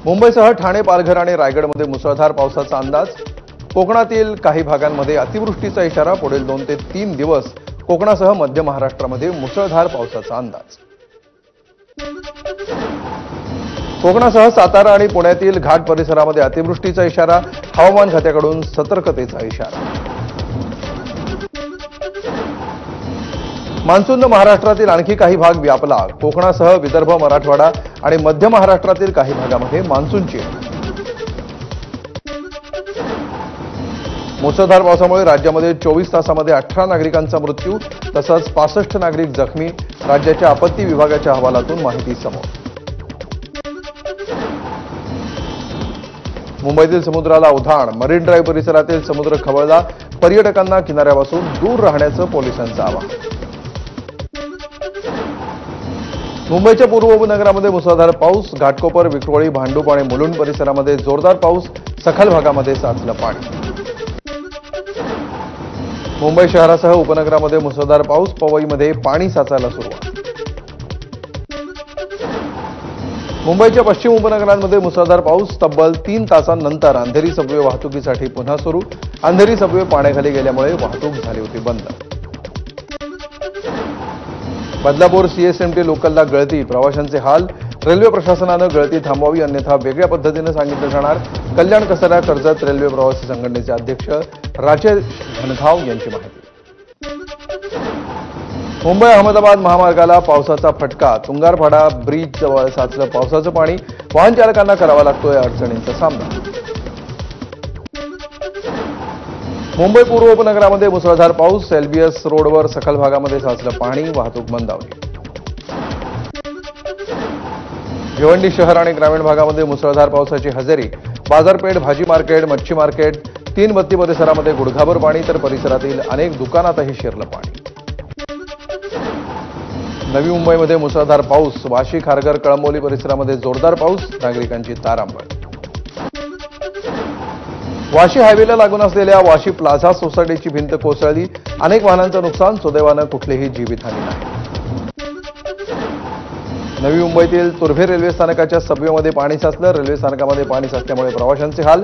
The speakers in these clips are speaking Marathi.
मुंबईसह ठाणे, पालघर आणि रायगडमध्ये मुसळधार पावसाचा अंदाज। कोकणातील काही भागांमध्ये अतिवृष्टीचा इशारा। पुढील 2 ते 3 दिवस कोकणासह मध्य महाराष्ट्रामध्ये मुसळधार पावसाचा अंदाज। कोकणासह सातारा आणि पुण्यातील घाट परिसरामध्ये अतिवृष्टीचा इशारा। हवामान खात्याकडून सतर्कतेचा इशारा। मान्सूनने महाराष्ट्रातील आणखी काही भाग व्यापला। कोकणासह विदर्भ, मराठवाडा आणि मध्य महाराष्ट्रातील काही भागामध्ये मान्सूनची मुसळधार पावसामुळे राज्यामध्ये 24 तासामध्ये 18 नागरिकांचा मृत्यू तसंच 65 नागरिक जखमी। राज्याच्या आपत्ती विभागाच्या अहवालातून माहिती समोर। मुंबईतील समुद्राला उधाण। मरीन ड्राईव्ह परिसरातील समुद्र खवळला। पर्यटकांना किनाऱ्यापासून दूर राहण्याचं पोलिसांचं आवाहन। मुंबईच्या पूर्व उपनगरामध्ये मुसळधार पाऊस। घाटकोपर, विक्रोळी, भांडूप आणि मुलुंड परिसरामध्ये जोरदार पाऊस। सखल भागामध्ये साचलं पाणी। मुंबई शहरासह उपनगरामध्ये मुसळधार पाऊस। पवईमध्ये पाणी साचायला सुरुवात। मुंबईच्या पश्चिम उपनगरांमध्ये मुसळधार पाऊस। तब्बल 3 तासांनंतर अंधेरी सबवे वाहतुकीसाठी पुन्हा सुरू। अंधेरी सबवे पाण्याखाली गेल्यामुळे वाहतूक झाली होती बंद। बदलापूर सीएसएमटी लोकलला गळती। प्रवाशांचे हाल। रेल्वे प्रशासनानं गळती थांबवावी अन्यथा वेगळ्या पद्धतीने सांगितलं जाणार। कल्याण कसारा कर्जत रेल्वे प्रवासी संघटनेचे अध्यक्ष राजेश घनघाव यांची माहिती। मुंबई अहमदाबाद महामार्गाला पावसाचा फटका। तुंगारपाडा ब्रिज जवळ साचलं पावसाचं पाणी। वाहन चालकांना करावा लागतोय अडचणींचा सामना। मुंबई पूर्व उपनगरामध्ये मुसळधार पाऊस। एलबीएस रोडवर सखल भागामध्ये साचलं पाणी। वाहतूक मंदावली। भिवंडी शहर आणि ग्रामीण भागामध्ये मुसळधार पावसाची हजेरी। बाजारपेठ, भाजी मार्केट, मच्छी मार्केट, 3 बत्ती परिसरामध्ये गुडघाभर पाणी तर परिसरातील अनेक दुकानातही शिरलं पाणी। नवी मुंबईमध्ये मुसळधार पाऊस। वाशी, खारघर, कळंबोली परिसरामध्ये जोरदार पाऊस। नागरिकांची तारांबळ। वाशी हायवेला लागून असलेल्या वाशी प्लाझा सोसायटीची भिंत कोसळली। अनेक वाहनांचं नुकसान। सुदैवानं कुठलीही जीवितहानी नाही। नवी मुंबईतील तुर्भे रेल्वे स्थानकाच्या सबवेमध्ये पाणी साचलं। रेल्वे स्थानकामध्ये पाणी साचल्यामुळे प्रवाशांचे हाल।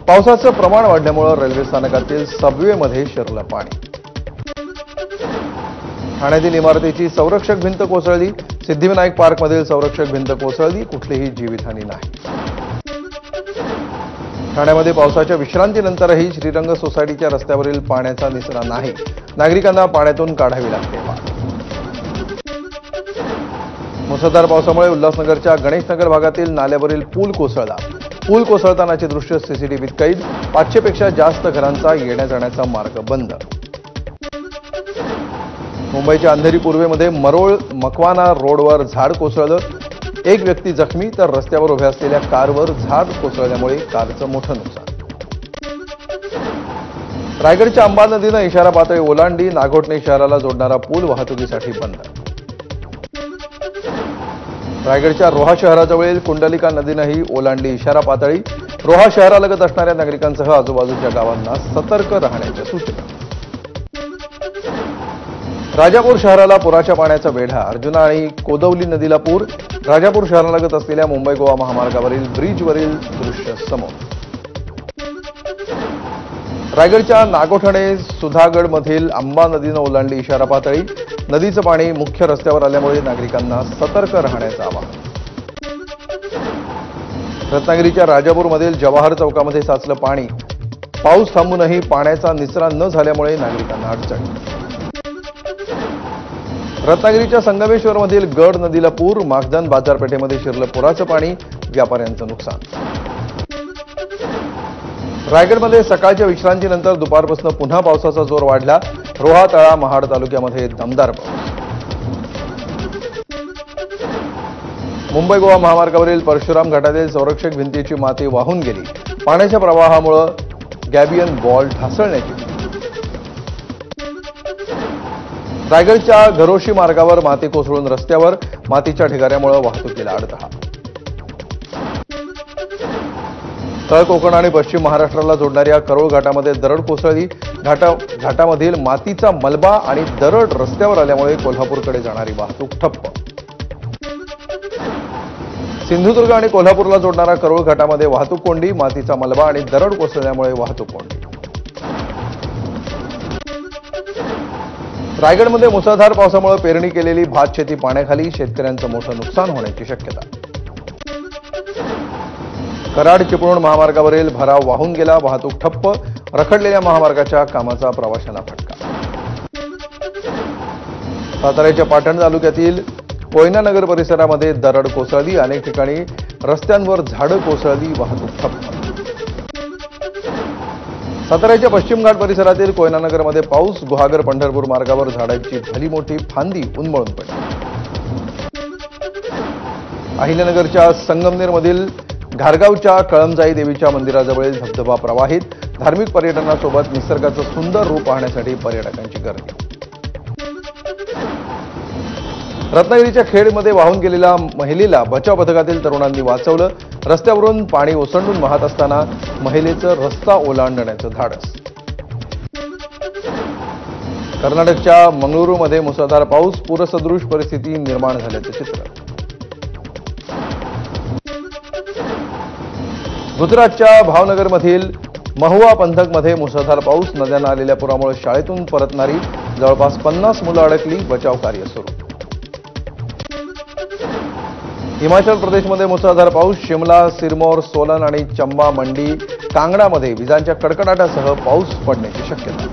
पावसाचं प्रमाण वाढल्यामुळे रेल्वे स्थानकातील सबवेमध्ये शिरलं पाणी। ठाण्यातील इमारतीची संरक्षक भिंत कोसळली। सिद्धिविनायक पार्कमधील संरक्षक भिंत कोसळली। कुठलीही जीवितहानी नाही। ठाण्यामध्ये पावसाच्या विश्रांतीनंतरही श्रीरंग सोसायटीच्या रस्त्यावरील पाण्याचा निचरा नाही। नागरिकांना पाण्यातून काढावी लागते। मुसळधार पावसामुळे उल्हासनगरच्या गणेशनगर भागातील नाल्यावरील पूल कोसळला। पूल कोसळतानाचे दृश्य सीसीटीव्हीत कैद। 500 पेक्षा जास्त घरांचा येण्या जाण्याचा मार्ग बंद। मुंबईच्या अंधेरी पूर्वेमध्ये मरोळ मकवाना रोडवर झाड कोसळलं। एक व्यक्ती जखमी तर रस्त्यावर उभ्या असलेल्या कारवर झाड कोसळल्यामुळे कारचं मोठं नुकसान। रायगडच्या अंबा नदीनं इशारा पातळी ओलांडली। नागोठणे शहराला जोडणारा पूल वाहतुकीसाठी बंद। रायगडच्या रोहा शहराजवळील कुंडलिका नदीनंही ओलांडली इशारा पातळी। रोहा शहरालगत असणाऱ्या नागरिकांसह आजूबाजूच्या गावांना सतर्क राहण्याच्या सूचना। राजापूर शहराला पुराच्या पाण्याचा वेढा। अर्जुना आणि कोदवली नदीला पूर। राजापूर शहरालगत असलेल्या मुंबई गोवा महामार्गावरील ब्रिजवरील दृश्य समोर। रायगडच्या नागोठणे सुधागडमधील अंबा नदीनं ओलांडली इशारा पातळी। नदीचं पाणी मुख्य रस्त्यावर आल्यामुळे नागरिकांना सतर्क राहण्याचं आवाहन। रत्नागिरीच्या राजापूरमधील जवाहर चौकामध्ये साचलं पाणी। पाऊस थांबूनही पाण्याचा निचरा न झाल्यामुळे नागरिकांना अडचण। रत्नागिरीच्या संगमेश्वरमधील गड नदीला पूर। माखजन बाजारपेठेमध्ये शिरलं पुराचं पाणी। व्यापाऱ्यांचं नुकसान। रायगडमध्ये सकाळच्या विश्रांतीनंतर दुपारपासून पुन्हा पावसाचा जोर वाढला। रोहा, तळा, महाड तालुक्यामध्ये दमदार पाऊस। मुंबई गोवा महामार्गावरील परशुराम घाटातील संरक्षक भिंतीची माती वाहून गेली। पाण्याच्या प्रवाहामुळे गॅबियन वॉल ढासळण्याची भीती। रायगडच्या घरोशी मार्गावर माती कोसळून रस्त्यावर। मातीच्या ढिगाऱ्यामुळे वाहतुकीला अडथळा। तळ कोकण आणि पश्चिम महाराष्ट्राला जोडणाऱ्या करोळ घाटामध्ये दरड कोसळली। घाटामधील मातीचा मलबा आणि दरड रस्त्यावर आल्यामुळे कोल्हापूरकडे जाणारी वाहतूक ठप्प। सिंधुदुर्ग आणि कोल्हापूरला जोडणारा करोळ घाटामध्ये वाहतूक कोंडी, मातीचा मलबा आणि दरड कोसळल्यामुळे वाहतूक कोंडी. रायगडमध्ये मुसळधार पावसामुळे पेरणी केलेली भात शेती पाण्याखाली, शेतकऱ्यांचं मोठं नुकसान होण्याची शक्यता. कराड चिपळूण महामार्गावरील भराव वाहून गेला, वाहतूक ठप्प, रखडलेल्या महामार्गाच्या कामाचा प्रवाशांना फटका. साताऱ्याच्या पाटण तालुक्यातील कोयना नगर परिसरामध्ये दरड कोसळली, अनेक ठिकाणी रस्त्यांवर झाडं कोसळली, वाहतूक ठप्प. साताऱ्याच्या पश्चिम घाट परिसरातील कोयना नगरमध्ये पाऊस, गुहागर पंढरपूर मार्गावर झाडांची भली मोठी फांदी उन्मळून पडली. अहिल्यानगरच्या संगमनेरमधील घारगावच्या कळमजाई देवीच्या मंदिराजवळील धबधबा प्रवाहित, धार्मिक पर्यटनासोबत निसर्गाचं सुंदर रूप पाहण्यासाठी पर्यटकांची गर्दी. रत्नागिरीच्या खेडमध्ये वाहून गेलेल्या महिलेला बचाव पथकातील तरुणांनी वाचवलं, रस्त्यावरून पाणी ओसंडून वाहत असताना महिलेचं रस्ता ओलांडण्याचं धाडस. कर्नाटकच्या मंगळुरूमध्ये मुसळधार पाऊस, पूरसदृश परिस्थिती निर्माण झाल्याचं चित्र. गुजरातच्या भावनगरमधील महुआ पंथकमध्ये मुसळधार पाऊस, नद्यांना आलेल्या पुरामुळे शाळेतून परतणारी जवळपास 50 मुलं अडकली, बचाव कार्य सुरू. हिमाचल प्रदेशमध्ये मुसळधार पाऊस, शिमला, सिरमौर, सोलन आणि चंबा, मंडी, कांगडामध्ये विजांच्या कडकडाटासह पाऊस पडण्याची शक्यता.